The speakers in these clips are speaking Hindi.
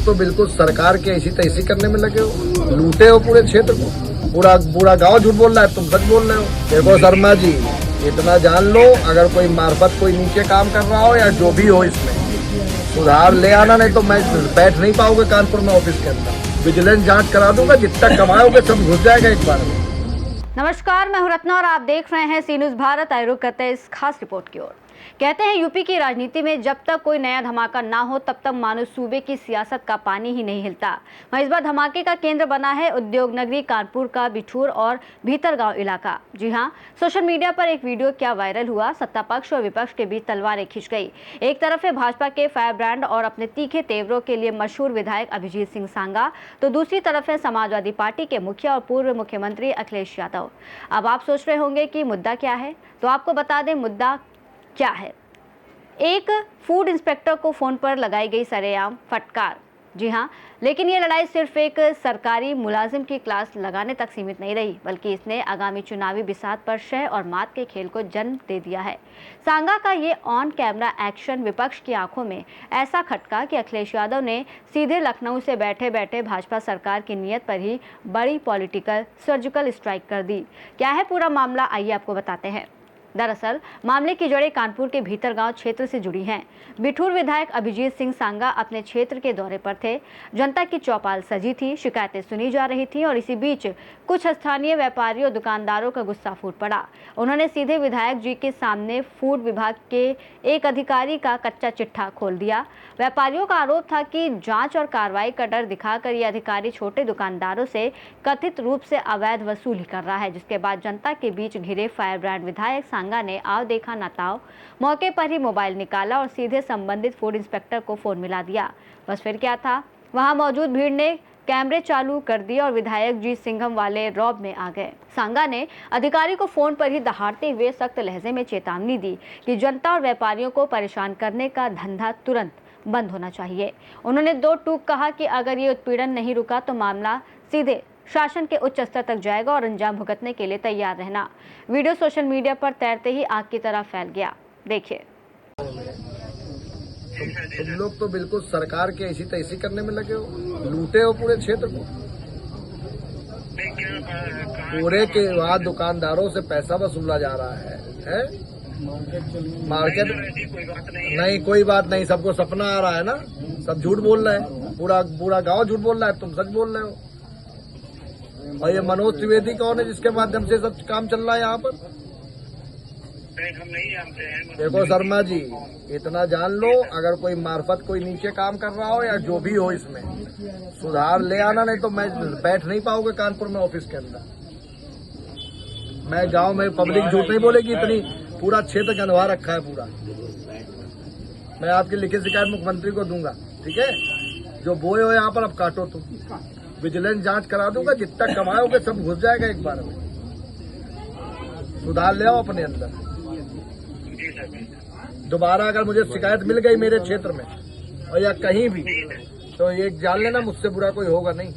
तो बिल्कुल सरकार के ऐसी तैसी करने में लगे हो, लूटे हो पूरे क्षेत्र को। पूरा पूरा गांव झूठ बोल रहा है, तुम सच बोल रहे हो। देखो शर्मा जी, इतना जान लो, अगर कोई मार्फत कोई नीचे काम कर रहा हो या जो भी हो, इसमें सुधार ले आना, नहीं तो मैं बैठ नहीं पाओगे कानपुर में ऑफिस के अंदर। विजिलेंस जांच करा दूंगा, जितना कमाओगे सब घुस जाएगा एक बार में। नमस्कार, मैं हूं रत्ना और आप देख रहे हैं सी न्यूज भारत। आए रुख करते हैं इस खास रिपोर्ट की ओर। कहते हैं यूपी की राजनीति में जब तक कोई नया धमाका ना हो तब तक मानो सूबे की सियासत का पानी ही नहीं हिलता। वहीं इस बार धमाके का केंद्र बना है उद्योग नगरी कानपुर का बिठूर और भीतरगांव इलाका। जी हां, सोशल मीडिया पर एक वीडियो क्या वायरल हुआ। सत्ता पक्ष और विपक्ष के बीच तलवारें खिंच गई। एक तरफ है भाजपा के फायर ब्रांड और अपने तीखे तेवरों के लिए मशहूर विधायक अभिजीत सिंह सांगा, तो दूसरी तरफ है समाजवादी पार्टी के मुखिया और पूर्व मुख्यमंत्री अखिलेश यादव। अब आप सोच रहे होंगे कि मुद्दा क्या है, तो आपको बता दें मुद्दा क्या है। एक फूड इंस्पेक्टर को फोन पर लगाई गई सरेआम फटकार। जी हां, लेकिन ये लड़ाई सिर्फ एक सरकारी मुलाजिम की क्लास लगाने तक सीमित नहीं रही, बल्कि इसने आगामी चुनावी बिसात पर शह और मात के खेल को जन्म दे दिया है। सांगा का ये ऑन कैमरा एक्शन विपक्ष की आंखों में ऐसा खटका कि अखिलेश यादव ने सीधे लखनऊ से बैठे बैठे भाजपा सरकार की नीयत पर ही बड़ी पॉलिटिकल सर्जिकल स्ट्राइक कर दी। क्या है पूरा मामला, आइए आपको बताते हैं। दरअसल मामले की जड़ें कानपुर के भीतरगांव क्षेत्र से जुड़ी हैं। बिठूर विधायक अभिजीत सिंह सांगा अपने क्षेत्र के दौरे पर थे। जनता की चौपाल सजी थी, शिकायतें सुनी जा रही थी और इसी बीच कुछ स्थानीय व्यापारियों और दुकानदारों का गुस्सा फूट पड़ा। उन्होंने सीधे विधायक जी के सामने फूड विभाग के एक अधिकारी का कच्चा चिट्ठा खोल दिया। व्यापारियों का आरोप था कि जांच और कार्रवाई का डर दिखाकर ये अधिकारी छोटे दुकानदारों से कथित रूप से अवैध वसूली कर रहा है, जिसके बाद जनता के बीच घिरे फायर ब्रांड विधायक सांगा ने आओ देखा ना ताओ, मौके पर ही मोबाइल निकाला और सीधे संबंधित फूड इंस्पेक्टर को फोन मिला दिया। बस फिर क्या था, वहां मौजूद भीड़ ने कैमरे चालू कर दिए और विधायक जी सिंघम वाले रौब में आ गए। सांगा ने अधिकारी को फोन पर ही दहाड़ते हुए सख्त लहजे में चेतावनी दी कि जनता और व्यापारियों को परेशान करने का धंधा तुरंत बंद होना चाहिए। उन्होंने दो टूक कहा कि अगर ये उत्पीड़न नहीं रुका तो मामला सीधे शासन के उच्च स्तर तक जाएगा और अंजाम भुगतने के लिए तैयार रहना। वीडियो सोशल मीडिया पर तैरते ही आग की तरह फैल गया। देखिए। तुम लोग तो बिल्कुल सरकार के ऐसी तैसी करने में लगे हो, लूटे हो पूरे क्षेत्र को। पूरे के वहाँ दुकानदारों से पैसा वसूला जा रहा है? मार्केट नहीं, कोई बात नहीं, सबको सपना आ रहा है ना, सब झूठ बोल रहे हैं, पूरा गांव झूठ बोल रहा है, तुम सच बोल रहे हो। और ये मनोज त्रिवेदी कौन है जिसके माध्यम से सब काम चल रहा है यहाँ पर? हम नहीं जानते हैं। देखो शर्मा जी, इतना जान लो, अगर कोई मार्फत कोई नीचे काम कर रहा हो या जो भी हो, इसमें सुधार ले आना, नहीं तो मैं बैठ नहीं पाओगे कानपुर में ऑफिस के अंदर। मैं गांव में पब्लिक झूठ नहीं बोलेगी, इतनी पूरा क्षेत्र गंधवा रखा है पूरा। मैं आपकी लिखित शिकायत मुख्यमंत्री को दूंगा, ठीक है? जो बोए हो यहाँ पर अब काटो तुम। विजिलेंस जांच करा दूंगा, जितना कमाओगे सब घुस जाएगा एक बार में। सुधार ले आओ अपने अंदर। दोबारा अगर मुझे शिकायत मिल गई मेरे क्षेत्र में और या कहीं भी, तो ये जान लेना मुझसे बुरा कोई होगा नहीं।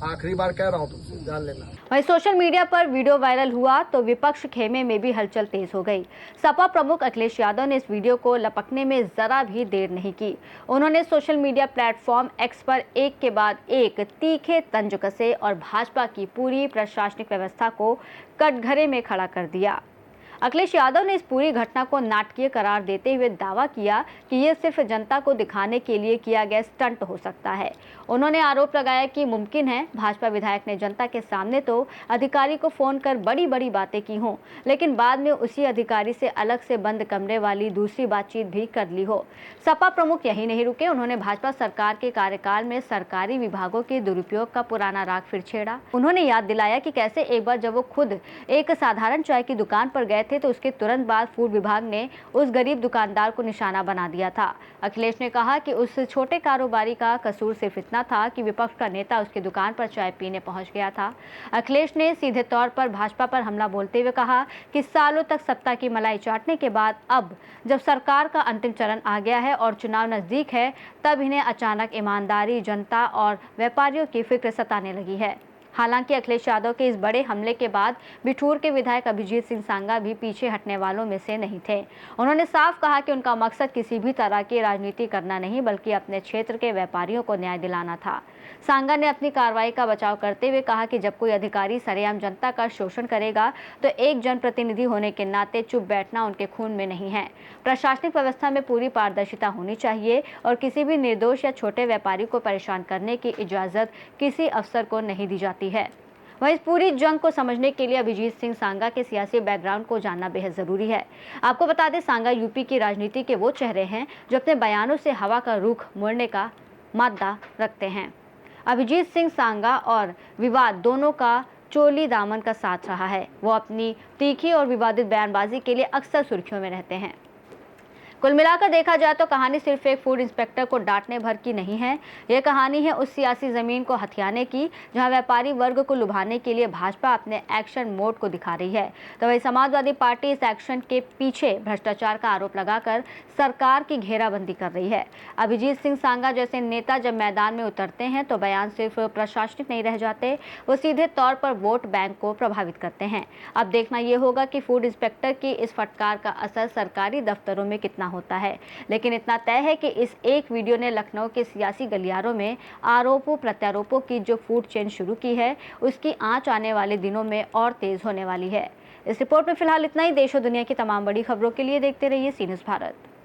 आखिरी बार कह रहा हूँ तुमसे, जान लेना। वहीं सोशल मीडिया पर वीडियो वायरल हुआ तो विपक्ष खेमे में भी हलचल तेज हो गई। सपा प्रमुख अखिलेश यादव ने इस वीडियो को लपकने में जरा भी देर नहीं की। उन्होंने सोशल मीडिया प्लेटफॉर्म एक्स पर एक के बाद एक तीखे तंज कसे और भाजपा की पूरी प्रशासनिक व्यवस्था को कटघरे में खड़ा कर दिया। अखिलेश यादव ने इस पूरी घटना को नाटकीय करार देते हुए दावा किया कि ये सिर्फ जनता को दिखाने के लिए किया गया स्टंट हो सकता है। उन्होंने आरोप लगाया कि मुमकिन है भाजपा विधायक ने जनता के सामने तो अधिकारी को फोन कर बड़ी बड़ी बातें की हों, लेकिन बाद में उसी अधिकारी से अलग से बंद कमरे वाली दूसरी बातचीत भी कर ली हो। सपा प्रमुख यही नहीं रुके, उन्होंने भाजपा सरकार के कार्यकाल में सरकारी विभागों के दुरुपयोग का पुराना राग फिर छेड़ा। उन्होंने याद दिलाया कि कैसे एक बार जब वो खुद एक साधारण चाय की दुकान पर गए थे तो उसके तुरंत बाद फूड विभाग ने उस गरीब दुकानदार को निशाना बना दिया था। अखिलेश ने कहा कि उस छोटे कारोबारी का कसूर सिर्फ इतना था कि विपक्ष का नेता उसकी दुकान पर चाय पीने पहुंच गया था। अखिलेश ने सीधे तौर पर भाजपा पर हमला बोलते हुए कहा कि सालों तक सत्ता की मलाई चाटने के बाद अब जब सरकार का अंतिम चरण आ गया है और चुनाव नजदीक है, तब इन्हें अचानक ईमानदारी, जनता और व्यापारियों की फिक्र सताने लगी है। हालांकि अखिलेश यादव के इस बड़े हमले के बाद बिठूर के विधायक अभिजीत सिंह सांगा भी पीछे हटने वालों में से नहीं थे। उन्होंने साफ कहा कि उनका मकसद किसी भी तरह की राजनीति करना नहीं, बल्कि अपने क्षेत्र के व्यापारियों को न्याय दिलाना था। सांगा ने अपनी कार्रवाई का बचाव करते हुए कहा कि जब कोई अधिकारी सरेआम जनता का शोषण करेगा तो एक जनप्रतिनिधि होने के नाते चुप बैठना उनके खून में नहीं है। प्रशासनिक व्यवस्था में पूरी पारदर्शिता होनी चाहिए और किसी भी निर्दोष या छोटे व्यापारी को परेशान करने की इजाजत किसी अफसर को नहीं दी जाती है। वहीं इस पूरी जंग को समझने के लिए अभिजीत सिंह सांगा के सियासी बैकग्राउंड को जानना बेहद जरूरी है। आपको बता दें, सांगा यूपी की राजनीति के वो चेहरे हैं जो अपने बयानों से हवा का रुख मोड़ने का मादा रखते हैं। अभिजीत सिंह सांगा और विवाद दोनों का चोली दामन का साथ रहा है। वो अपनी तीखी और विवादित बयानबाजी के लिए अक्सर सुर्खियों में रहते हैं। कुल मिलाकर देखा जाए तो कहानी सिर्फ एक फूड इंस्पेक्टर को डांटने भर की नहीं है। यह कहानी है उस सियासी जमीन को हथियाने की जहां व्यापारी वर्ग को लुभाने के लिए भाजपा अपने एक्शन मोड को दिखा रही है। तो वही समाजवादी पार्टी इस एक्शन के पीछे भ्रष्टाचार का आरोप लगाकर सरकार की घेराबंदी कर रही है। अभिजीत सिंह सांगा जैसे नेता जब मैदान में उतरते हैं तो बयान सिर्फ प्रशासनिक नहीं रह जाते, वो सीधे तौर पर वोट बैंक को प्रभावित करते हैं। अब देखना यह होगा कि फूड इंस्पेक्टर की इस फटकार का असर सरकारी दफ्तरों में कितना होता है। लेकिन इतना तय है कि इस एक वीडियो ने लखनऊ के सियासी गलियारों में आरोपों प्रत्यारोपों की जो फूड चेन शुरू की है, उसकी आंच आने वाले दिनों में और तेज होने वाली है। इस रिपोर्ट में फिलहाल इतना ही। देश और दुनिया की तमाम बड़ी खबरों के लिए देखते रहिए सी न्यूज़ भारत।